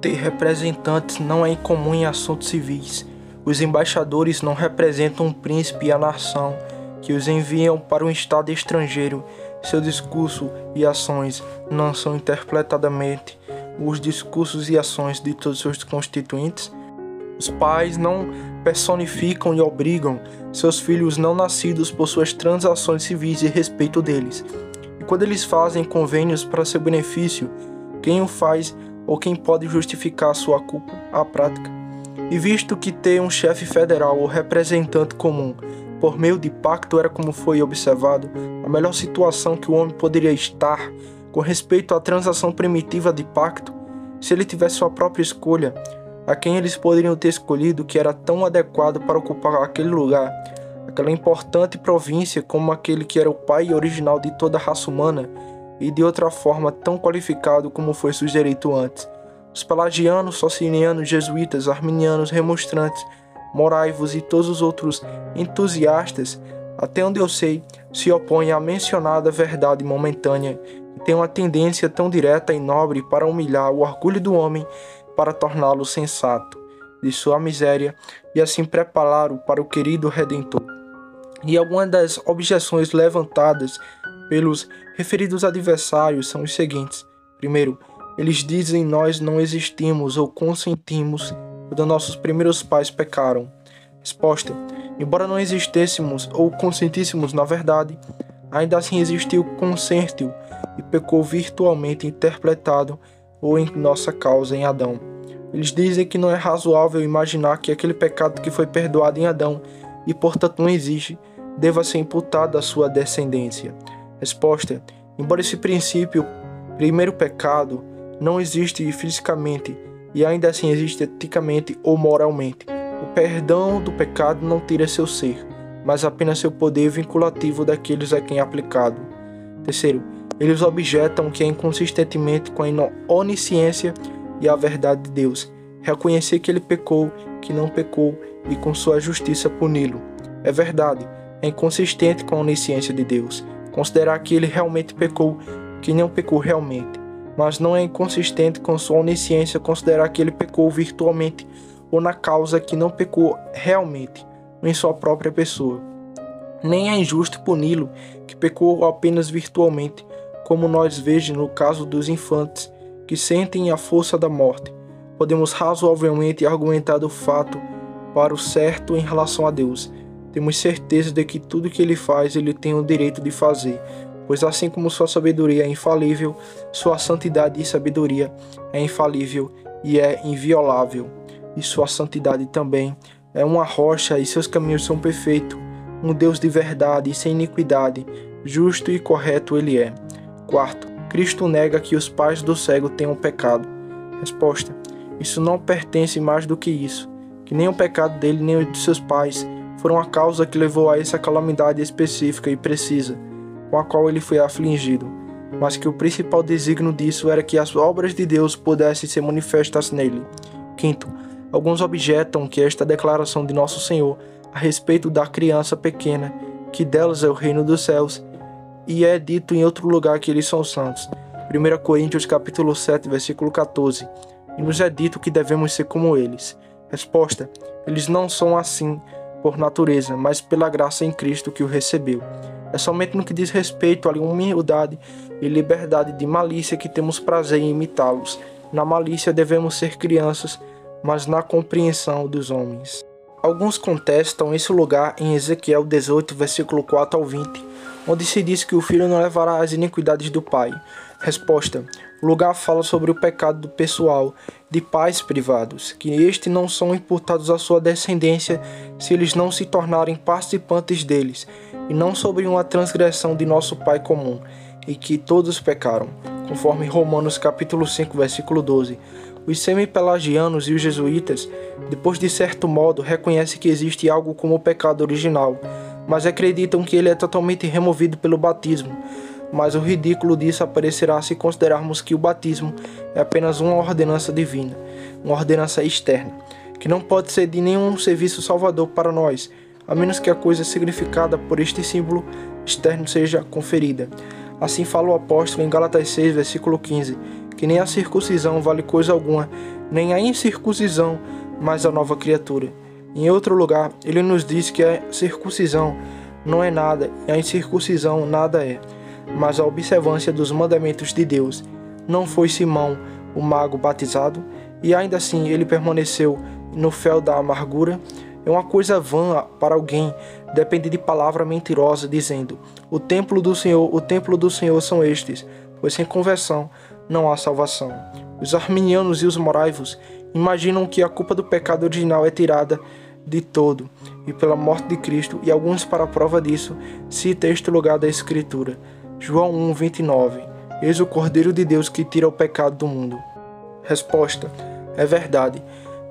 Ter representantes não é incomum em assuntos civis. Os embaixadores não representam um príncipe e a nação que os enviam para um estado estrangeiro. Seu discurso e ações não são interpretadamente os discursos e ações de todos os seus constituintes. Os pais não personificam e obrigam seus filhos não nascidos por suas transações civis e respeito deles. E quando eles fazem convênios para seu benefício, quem o faz ou quem pode justificar sua culpa à prática? E visto que ter um chefe federal ou representante comum por meio de pacto era, como foi observado, a melhor situação que o homem poderia estar com respeito à transação primitiva de pacto, se ele tivesse sua própria escolha, a quem eles poderiam ter escolhido que era tão adequado para ocupar aquele lugar, aquela importante província, como aquele que era o pai original de toda a raça humana, e de outra forma tão qualificado como foi sugerido antes. Os pelagianos, socinianos, jesuítas, arminianos, remonstrantes, moraivos e todos os outros entusiastas, até onde eu sei, se opõem à mencionada verdade momentânea e têm uma tendência tão direta e nobre para humilhar o orgulho do homem, para torná-lo sensato de sua miséria e assim prepará-lo para o querido Redentor. E algumas das objeções levantadas pelos referidos adversários são os seguintes. Primeiro, eles dizem: nós não existimos ou consentimos quando nossos primeiros pais pecaram. Resposta: embora não existêssemos ou consentíssemos na verdade, ainda assim existiu consentio e pecou virtualmente interpretado ou em nossa causa em Adão. Eles dizem que não é razoável imaginar que aquele pecado que foi perdoado em Adão e portanto não existe, deva ser imputado à sua descendência. Resposta: embora esse princípio, primeiro pecado, não existe fisicamente e ainda assim existe eticamente ou moralmente, o perdão do pecado não tira seu ser, mas apenas seu poder vinculativo daqueles a quem é aplicado. Terceiro, eles objetam que é inconsistentemente com a onisciência e a verdade de Deus, reconhecer que ele pecou, que não pecou e com sua justiça puni-lo. É verdade, é inconsistente com a onisciência de Deus, considerar que ele realmente pecou, que não pecou realmente, mas não é inconsistente com sua onisciência considerar que ele pecou virtualmente ou na causa que não pecou realmente, ou em sua própria pessoa. Nem é injusto puni-lo, que pecou apenas virtualmente, como nós vejamos no caso dos infantes, que sentem a força da morte. Podemos razoavelmente argumentar do fato para o certo em relação a Deus. Temos certeza de que tudo que ele faz, ele tem o direito de fazer, pois assim como sua sabedoria é infalível, sua santidade e sabedoria é infalível e é inviolável, e sua santidade também é uma rocha, e seus caminhos são perfeitos. Um Deus de verdade e sem iniquidade, justo e correto ele é. Quarto, Cristo nega que os pais do cego tenham pecado. Resposta: isso não pertence mais do que isso, que nem o pecado dele nem o de seus pais foram a causa que levou a essa calamidade específica e precisa, com a qual ele foi afligido, mas que o principal desígnio disso era que as obras de Deus pudessem ser manifestas nele. Quinto, alguns objetam que esta declaração de Nosso Senhor a respeito da criança pequena, que delas é o reino dos céus, e é dito em outro lugar que eles são santos. 1 Coríntios capítulo 7, versículo 14. E nos é dito que devemos ser como eles. Resposta: eles não são assim por natureza, mas pela graça em Cristo que o recebeu. É somente no que diz respeito à humildade e liberdade de malícia que temos prazer em imitá-los. Na malícia devemos ser crianças, mas na compreensão dos homens. Alguns contestam esse lugar em Ezequiel 18, versículo 4 ao 20, onde se diz que o filho não levará as iniquidades do pai. Resposta: o lugar fala sobre o pecado do pessoal, de pais privados, que estes não são imputados à sua descendência se eles não se tornarem participantes deles, e não sobre uma transgressão de nosso pai comum, e que todos pecaram, conforme Romanos capítulo 5, versículo 12. Os semi-pelagianos e os jesuítas, depois de certo modo, reconhecem que existe algo como o pecado original, mas acreditam que ele é totalmente removido pelo batismo. Mas o ridículo disso aparecerá se considerarmos que o batismo é apenas uma ordenança divina, uma ordenança externa, que não pode ser de nenhum serviço salvador para nós, a menos que a coisa significada por este símbolo externo seja conferida. Assim fala o apóstolo em Gálatas 6, versículo 15, que nem a circuncisão vale coisa alguma, nem a incircuncisão, mas a nova criatura. Em outro lugar, ele nos diz que a circuncisão não é nada e a incircuncisão nada é, mas a observância dos mandamentos de Deus. Não foi Simão, o mago, batizado, e ainda assim ele permaneceu no fel da amargura? É uma coisa vã para alguém depender de palavra mentirosa, dizendo: o templo do Senhor são estes, pois sem conversão não há salvação. Os arminianos e os moraivos imaginam que a culpa do pecado original é tirada de todo, e pela morte de Cristo, e alguns, para a prova disso, cita este lugar da Escritura. João 1, 29. Eis o Cordeiro de Deus que tira o pecado do mundo. Resposta: é verdade.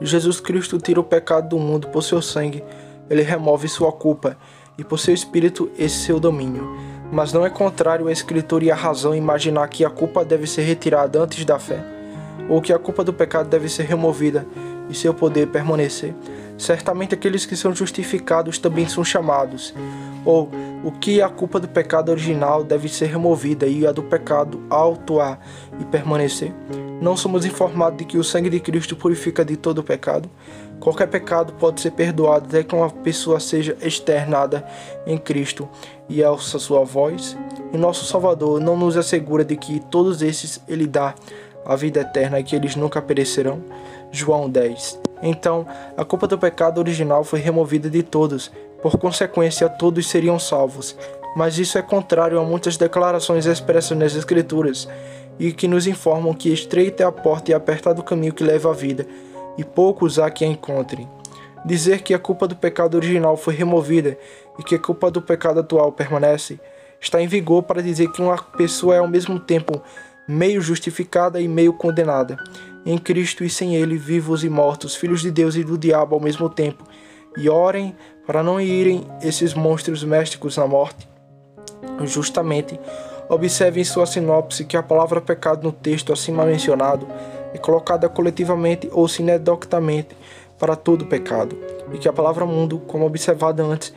Jesus Cristo tira o pecado do mundo por seu sangue, ele remove sua culpa, e por seu Espírito esse seu domínio. Mas não é contrário à Escritura e à razão imaginar que a culpa deve ser retirada antes da fé, ou que a culpa do pecado deve ser removida e seu poder permanecer. Certamente aqueles que são justificados também são chamados. Ou o que a culpa do pecado original deve ser removida e a do pecado autuar e permanecer. Não somos informados de que o sangue de Cristo purifica de todo o pecado. Qualquer pecado pode ser perdoado até que uma pessoa seja externada em Cristo e ouça sua voz. E nosso Salvador não nos assegura de que todos esses ele dá a vida eterna e que eles nunca perecerão. João 10. Então, a culpa do pecado original foi removida de todos, por consequência, todos seriam salvos. Mas isso é contrário a muitas declarações expressas nas Escrituras, e que nos informam que estreita é a porta e apertado o caminho que leva à vida, e poucos há que a encontrem. Dizer que a culpa do pecado original foi removida e que a culpa do pecado atual permanece, está em vigor para dizer que uma pessoa é ao mesmo tempo meio justificada e meio condenada. Em Cristo e sem Ele, vivos e mortos, filhos de Deus e do diabo ao mesmo tempo. E orem para não irem esses monstros místicos na morte. Justamente, observe em sua sinopse que a palavra pecado no texto acima mencionado é colocada coletivamente ou sinedoctamente para todo pecado, e que a palavra mundo, como observado antes,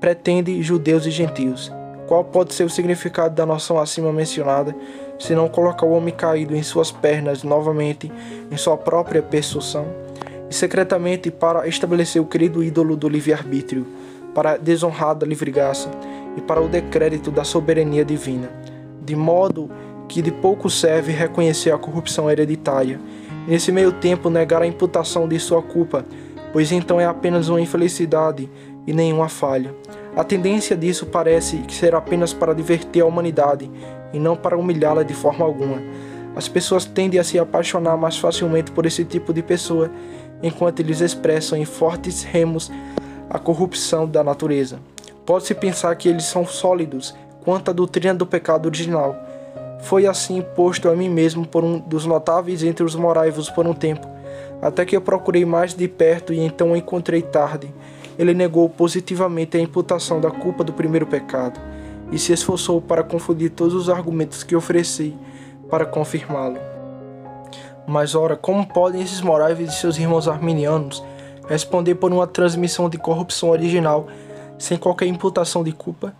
pretende judeus e gentios. Qual pode ser o significado da noção acima mencionada, se não colocar o homem caído em suas pernas novamente em sua própria persuasão, e secretamente para estabelecer o querido ídolo do livre-arbítrio, para a desonrada livre-graça e para o decrédito da soberania divina, de modo que de pouco serve reconhecer a corrupção hereditária, e nesse meio tempo negar a imputação de sua culpa, pois então é apenas uma infelicidade e nenhuma falha. A tendência disso parece ser apenas para divertir a humanidade e não para humilhá-la de forma alguma. As pessoas tendem a se apaixonar mais facilmente por esse tipo de pessoa, enquanto eles expressam em fortes remos a corrupção da natureza. Pode-se pensar que eles são sólidos quanto à doutrina do pecado original. Foi assim imposto a mim mesmo por um dos notáveis entre os moraivos por um tempo, até que eu procurei mais de perto e então o encontrei tarde. Ele negou positivamente a imputação da culpa do primeiro pecado e se esforçou para confundir todos os argumentos que ofereci para confirmá-lo. Mas ora, como podem esses moraivos e seus irmãos arminianos responder por uma transmissão de corrupção original sem qualquer imputação de culpa?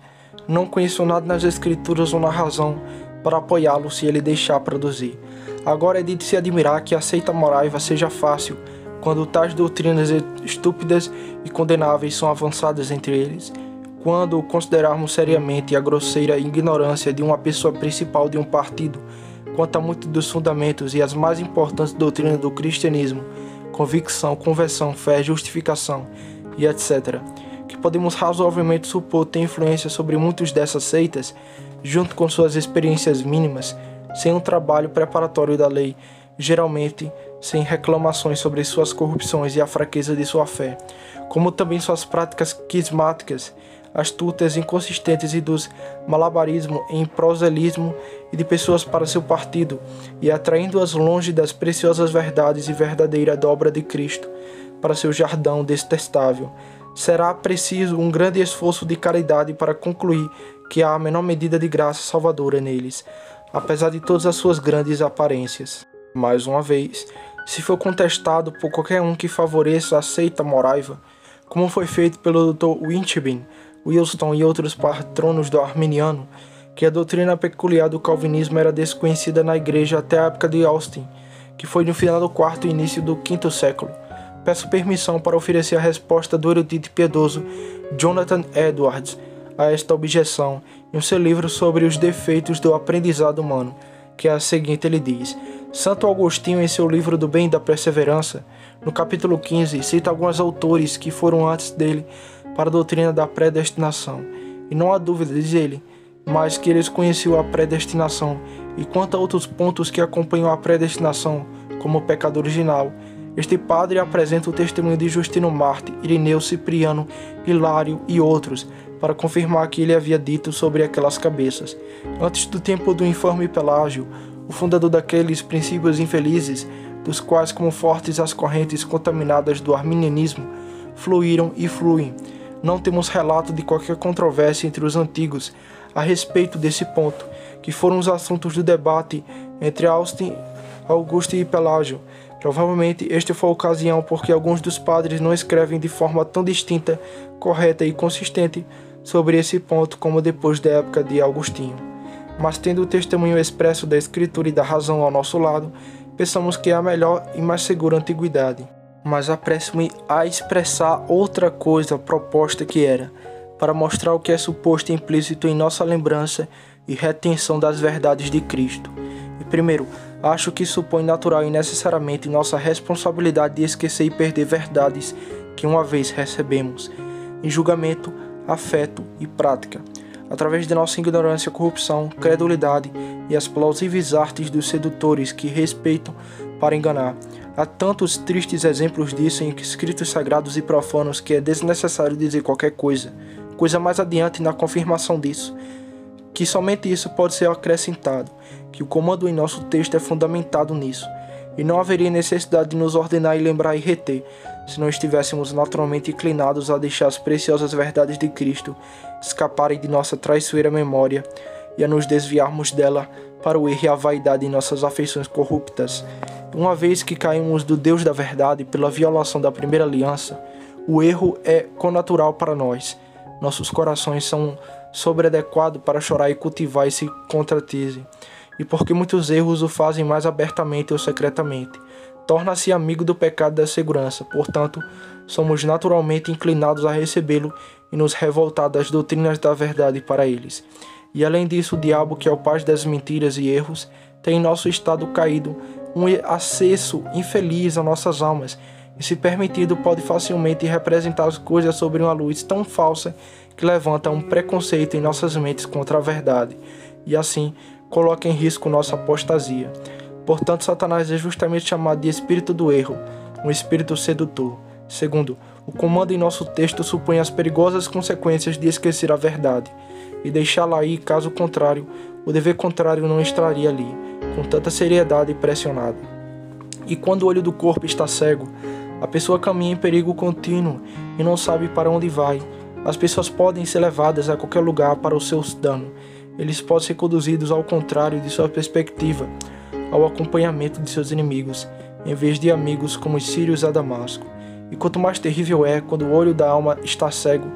Não conheço nada nas escrituras ou na razão para apoiá-lo se ele deixar produzir. Agora é de se admirar que a seita moraiva seja fácil, quando tais doutrinas estúpidas e condenáveis são avançadas entre eles. Quando considerarmos seriamente a grosseira ignorância de uma pessoa principal de um partido quanto a muitos dos fundamentos e as mais importantes doutrinas do cristianismo, convicção, conversão, fé, justificação e etc., que podemos razoavelmente supor ter influência sobre muitas dessas seitas, junto com suas experiências mínimas, sem um trabalho preparatório da lei, geralmente sem reclamações sobre suas corrupções e a fraqueza de sua fé, como também suas práticas quismáticas, astutas, inconsistentes e dos malabarismo em proselismo e de pessoas para seu partido, e atraindo-as longe das preciosas verdades e verdadeira dobra de Cristo para seu jardão detestável. Será preciso um grande esforço de caridade para concluir que há a menor medida de graça salvadora neles, apesar de todas as suas grandes aparências. Mais uma vez, se for contestado por qualquer um que favoreça a seita moraiva, como foi feito pelo Dr. Winchben, Wilson e outros patronos do arminiano, que a doutrina peculiar do calvinismo era desconhecida na igreja até a época de Austin, que foi no final do quarto e início do quinto século, peço permissão para oferecer a resposta do erudito e piedoso Jonathan Edwards a esta objeção em seu livro sobre os defeitos do aprendizado humano, que é a seguinte: ele diz: Santo Agostinho, em seu livro do Bem e da Perseverança, no capítulo 15, cita alguns autores que foram antes dele para a doutrina da predestinação, e não há dúvida, diz ele, mas que eles conheciam a predestinação, e quanto a outros pontos que acompanham a predestinação, como o pecado original. Este padre apresenta o testemunho de Justino Marte, Irineu, Cipriano, Hilário e outros, para confirmar que ele havia dito sobre aquelas cabeças. Antes do tempo do infame Pelágio, o fundador daqueles princípios infelizes, dos quais, como fortes as correntes contaminadas do arminianismo, fluíram e fluem. Não temos relato de qualquer controvérsia entre os antigos a respeito desse ponto, que foram os assuntos do debate entre Austin, Augusto e Pelágio. Provavelmente esta foi a ocasião porque alguns dos padres não escrevem de forma tão distinta, correta e consistente sobre esse ponto como depois da época de Agostinho. Mas tendo o testemunho expresso da escritura e da razão ao nosso lado, pensamos que é a melhor e mais segura antiguidade. Mas apresso-me a expressar outra coisa proposta que era, para mostrar o que é suposto implícito em nossa lembrança e retenção das verdades de Cristo. E primeiro, acho que supõe natural e necessariamente nossa responsabilidade de esquecer e perder verdades que uma vez recebemos, em julgamento, afeto e prática, através de nossa ignorância, corrupção, credulidade e as plausíveis artes dos sedutores que respeitam para enganar. Há tantos tristes exemplos disso em escritos sagrados e profanos que é desnecessário dizer qualquer coisa mais adiante na confirmação disso, que somente isso pode ser acrescentado, que o comando em nosso texto é fundamentado nisso, e não haveria necessidade de nos ordenar e lembrar e reter, se não estivéssemos naturalmente inclinados a deixar as preciosas verdades de Cristo escaparem de nossa traiçoeira memória e a nos desviarmos dela para o erro e a vaidade em nossas afeições corruptas. Uma vez que caímos do Deus da verdade pela violação da primeira aliança, o erro é connatural para nós. Nossos corações são sobreadequados para chorar e cultivar esse contratese, e porque muitos erros o fazem mais abertamente ou secretamente, torna-se amigo do pecado da segurança. Portanto, somos naturalmente inclinados a recebê-lo e nos revoltar das doutrinas da verdade para eles. E além disso, o diabo, que é o pai das mentiras e erros, tem em nosso estado caído um acesso infeliz a nossas almas, e se permitido pode facilmente representar as coisas sobre uma luz tão falsa que levanta um preconceito em nossas mentes contra a verdade, e assim coloca em risco nossa apostasia. Portanto, Satanás é justamente chamado de espírito do erro, um espírito sedutor. Segundo, o comando em nosso texto supõe as perigosas consequências de esquecer a verdade e deixá-la aí, caso contrário, o dever contrário não estaria ali, com tanta seriedade e pressionada. E quando o olho do corpo está cego, a pessoa caminha em perigo contínuo e não sabe para onde vai. As pessoas podem ser levadas a qualquer lugar para o seu dano. Eles podem ser conduzidos ao contrário de sua perspectiva, ao acompanhamento de seus inimigos, em vez de amigos como os sírios a Damasco. E quanto mais terrível é quando o olho da alma está cego,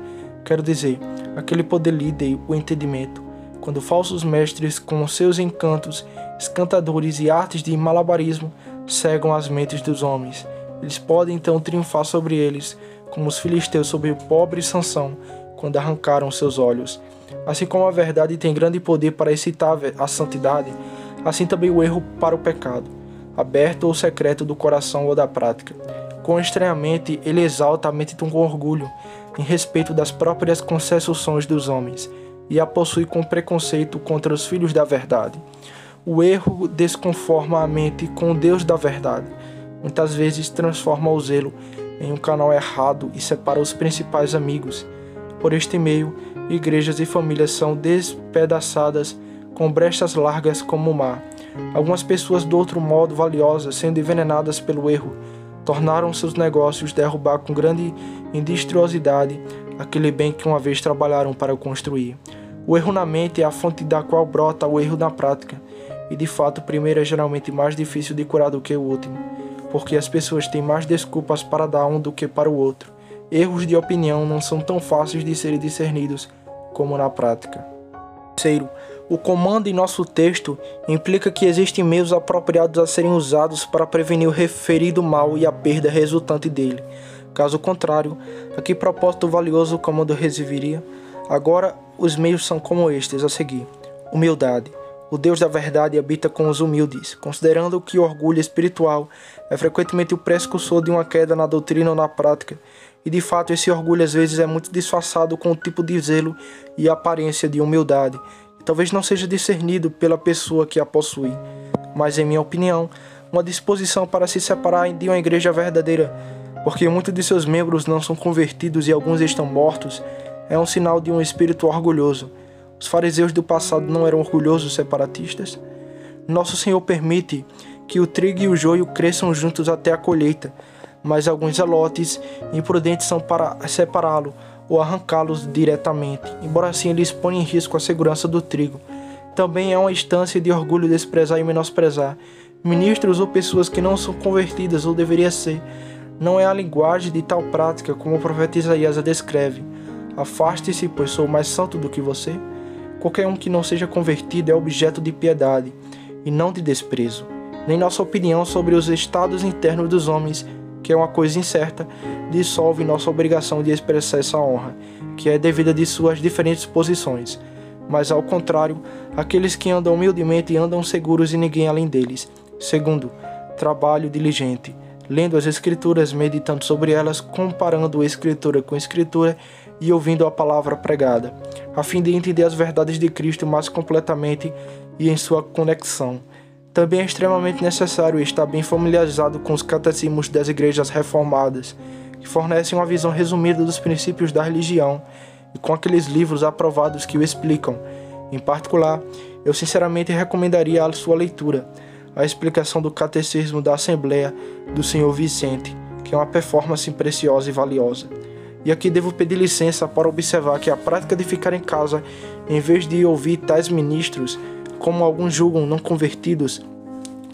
quero dizer, aquele poder líder, o entendimento, quando falsos mestres com seus encantos, escantadores e artes de malabarismo cegam as mentes dos homens. Eles podem então triunfar sobre eles, como os filisteus sobre o pobre Sansão, quando arrancaram seus olhos. Assim como a verdade tem grande poder para excitar a santidade, assim também o erro para o pecado, aberto ou secreto do coração ou da prática. Com estranhamente, ele exalta a mente com orgulho, em respeito das próprias concessões dos homens, e a possui com preconceito contra os filhos da verdade. O erro desconforma a mente com o Deus da verdade. Muitas vezes transforma o zelo em um canal errado e separa os principais amigos. Por este meio, igrejas e famílias são despedaçadas com brechas largas como o mar. Algumas pessoas, do outro modo valiosas, sendo envenenadas pelo erro, tornaram seus negócios derrubar com grande industriosidade aquele bem que uma vez trabalharam para construir. O erro na mente é a fonte da qual brota o erro na prática, e de fato o primeiro é geralmente mais difícil de curar do que o último, porque as pessoas têm mais desculpas para dar um do que para o outro. Erros de opinião não são tão fáceis de serem discernidos como na prática. Terceiro, o comando em nosso texto implica que existem meios apropriados a serem usados para prevenir o referido mal e a perda resultante dele. Caso contrário, a que propósito valioso o comando residiria? Agora, os meios são como estes a seguir. Humildade. O Deus da verdade habita com os humildes, considerando que o orgulho espiritual é frequentemente o precursor de uma queda na doutrina ou na prática, e de fato esse orgulho às vezes é muito disfarçado com um tipo de zelo e aparência de humildade, que talvez não seja discernido pela pessoa que a possui, mas em minha opinião, uma disposição para se separar de uma igreja verdadeira, porque muitos de seus membros não são convertidos e alguns estão mortos, é um sinal de um espírito orgulhoso. Os fariseus do passado não eram orgulhosos separatistas? Nosso Senhor permite que o trigo e o joio cresçam juntos até a colheita, mas alguns zelotes imprudentes são para separá-lo ou arrancá-los diretamente, embora assim eles ponham em risco a segurança do trigo. Também é uma instância de orgulho desprezar e menosprezar ministros ou pessoas que não são convertidas ou deveria ser. Não é a linguagem de tal prática como o profeta Isaías a descreve. Afaste-se, pois sou mais santo do que você. Qualquer um que não seja convertido é objeto de piedade, e não de desprezo. Nem nossa opinião sobre os estados internos dos homens, que é uma coisa incerta, dissolve nossa obrigação de expressar essa honra, que é devida de suas diferentes posições. Mas, ao contrário, aqueles que andam humildemente andam seguros e ninguém além deles. Segundo, trabalho diligente, lendo as Escrituras, meditando sobre elas, comparando a Escritura com a Escritura e ouvindo a palavra pregada, a fim de entender as verdades de Cristo mais completamente e em sua conexão. Também é extremamente necessário estar bem familiarizado com os catecismos das igrejas reformadas, que fornecem uma visão resumida dos princípios da religião, e com aqueles livros aprovados que o explicam. Em particular, eu sinceramente recomendaria a sua leitura, a explicação do Catecismo da Assembleia do Senhor Vicente, que é uma performance preciosa e valiosa. E aqui devo pedir licença para observar que a prática de ficar em casa, em vez de ouvir tais ministros, como alguns julgam não convertidos,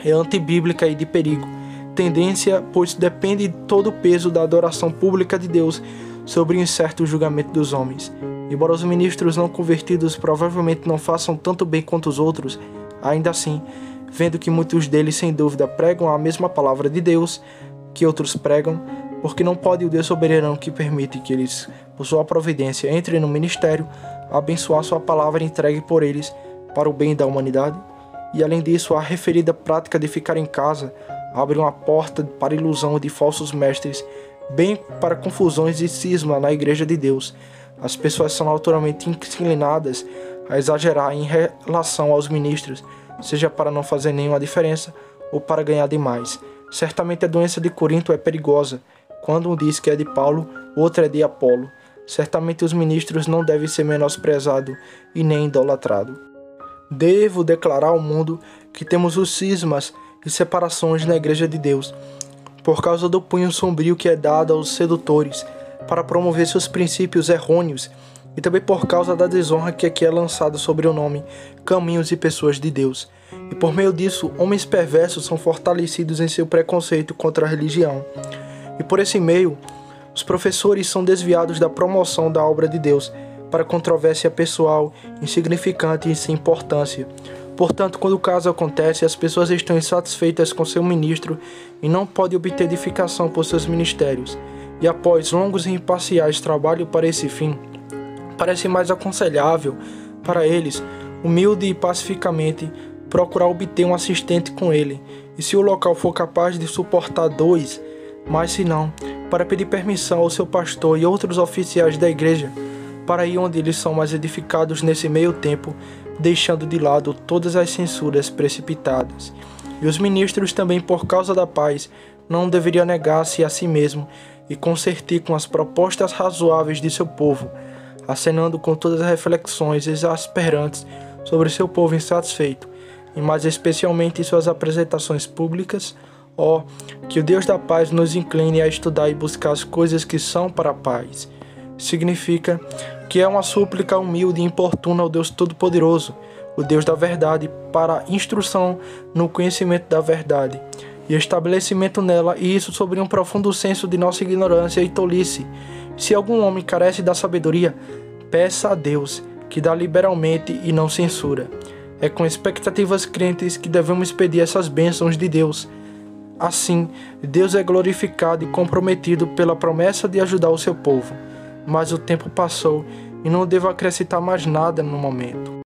é antibíblica e de perigo. Tendência, pois depende de todo o peso da adoração pública de Deus sobre o incerto julgamento dos homens. Embora os ministros não convertidos provavelmente não façam tanto bem quanto os outros, ainda assim, vendo que muitos deles sem dúvida pregam a mesma palavra de Deus que outros pregam, porque não pode o Deus soberano que permite que eles, por sua providência, entrem no ministério, abençoar sua palavra entregue por eles para o bem da humanidade? E além disso, a referida prática de ficar em casa abre uma porta para a ilusão de falsos mestres, bem para confusões e cisma na igreja de Deus. As pessoas são naturalmente inclinadas a exagerar em relação aos ministros, seja para não fazer nenhuma diferença ou para ganhar demais. Certamente a doença de Corinto é perigosa. Quando um diz que é de Paulo, outro é de Apolo. Certamente os ministros não devem ser menosprezados e nem idolatrados. Devo declarar ao mundo que temos os cismas e separações na Igreja de Deus, por causa do punho sombrio que é dado aos sedutores, para promover seus princípios errôneos, e também por causa da desonra que aqui é lançada sobre o nome Caminhos e Pessoas de Deus. E por meio disso, homens perversos são fortalecidos em seu preconceito contra a religião. E por esse meio, os professores são desviados da promoção da obra de Deus para controvérsia pessoal, insignificante e sem importância. Portanto, quando o caso acontece, as pessoas estão insatisfeitas com seu ministro e não podem obter edificação por seus ministérios. E após longos e imparciais trabalhos para esse fim, parece mais aconselhável para eles, humilde e pacificamente, procurar obter um assistente com ele, e se o local for capaz de suportar 2, mas se não, para pedir permissão ao seu pastor e outros oficiais da igreja, para ir onde eles são mais edificados nesse meio tempo, deixando de lado todas as censuras precipitadas. E os ministros também, por causa da paz, não deveriam negar-se a si mesmo e consentir com as propostas razoáveis de seu povo, acenando com todas as reflexões exasperantes sobre seu povo insatisfeito, e mais especialmente em suas apresentações públicas. Que o Deus da paz nos incline a estudar e buscar as coisas que são para a paz. Significa que é uma súplica humilde e importuna ao Deus Todo-Poderoso, o Deus da verdade, para instrução no conhecimento da verdade e estabelecimento nela, e isso sobre um profundo senso de nossa ignorância e tolice. Se algum homem carece da sabedoria, peça a Deus, que dá liberalmente e não censura. É com expectativas crentes que devemos pedir essas bênçãos de Deus. Assim, Deus é glorificado e comprometido pela promessa de ajudar o seu povo. Mas o tempo passou e não devo acrescentar mais nada no momento.